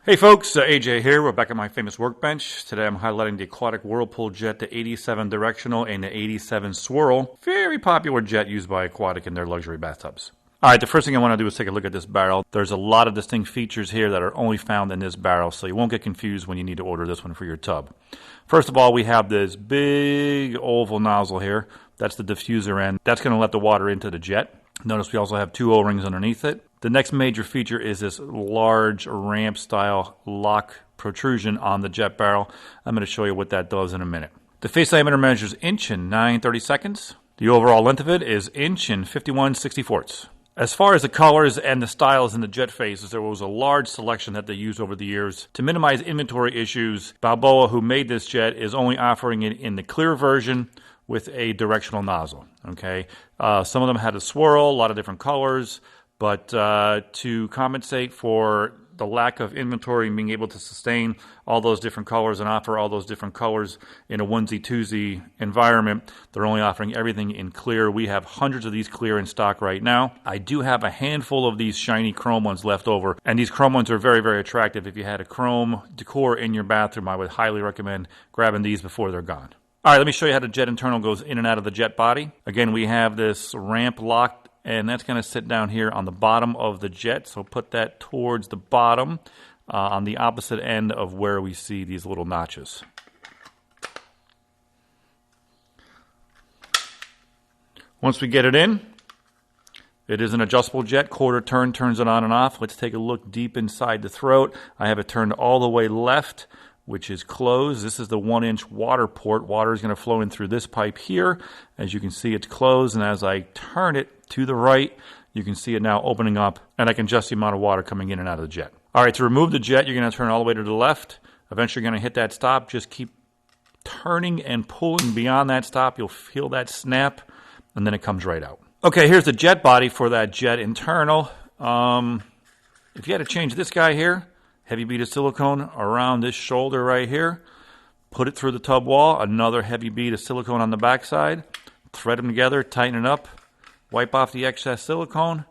Hey folks, AJ here. We're back at my famous workbench. Today I'm highlighting the Aquatic Whirlpool Jet, the 87 directional and the 87 swirl. Very popular jet used by Aquatic in their luxury bathtubs. Alright, the first thing I want to do is take a look at this barrel. There's a lot of distinct features here that are only found in this barrel, so you won't get confused when you need to order this one for your tub. First of all, we have this big oval nozzle here. That's the diffuser end. That's going to let the water into the jet. Notice we also have two O-rings underneath it. The next major feature is this large ramp-style lock protrusion on the jet barrel. I'm going to show you what that does in a minute. The face diameter measures inch and 9/32. The overall length of it is inch and 51/64. As far as the colors and the styles in the jet faces, there was a large selection that they used over the years. To minimize inventory issues, Balboa, who made this jet, is only offering it in the clear version with a directional nozzle. Okay, some of them had a swirl, a lot of different colors. But to compensate for the lack of inventory and being able to sustain all those different colors and offer all those different colors in a onesie-twosie environment, they're only offering everything in clear. We have hundreds of these clear in stock right now. I do have a handful of these shiny chrome ones left over, and these chrome ones are very, very attractive. If you had a chrome decor in your bathroom, I would highly recommend grabbing these before they're gone. All right, let me show you how the jet internal goes in and out of the jet body. Again, we have this ramp lock, and that's going to sit down here on the bottom of the jet. So put that towards the bottom on the opposite end of where we see these little notches. Once we get it in, it is an adjustable jet. Quarter turn turns it on and off. Let's take a look deep inside the throat. I have it turned all the way left, which is closed. This is the 1-inch water port. Water is going to flow in through this pipe here. As you can see, it's closed, and as I turn it to the right, you can see it now opening up, and I can adjust the amount of water coming in and out of the jet. All right, to remove the jet, you're going to turn all the way to the left. Eventually, you're going to hit that stop. Just keep turning and pulling beyond that stop. You'll feel that snap, and then it comes right out. Okay, here's the jet body for that jet internal. If you had to change this guy here, heavy bead of silicone around this shoulder right here. Put it through the tub wall. Another heavy bead of silicone on the backside. Thread them together, tighten it up. Wipe off the excess silicone.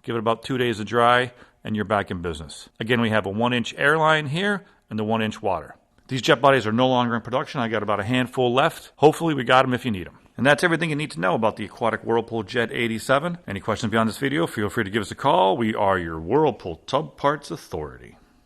Give it about 2 days to dry, and you're back in business. Again, we have a 1-inch airline here and the 1-inch water. These jet bodies are no longer in production. I got about a handful left. Hopefully, we got them if you need them. And that's everything you need to know about the Aquatic Whirlpool Jet 87. Any questions beyond this video, feel free to give us a call. We are your Whirlpool Tub Parts Authority.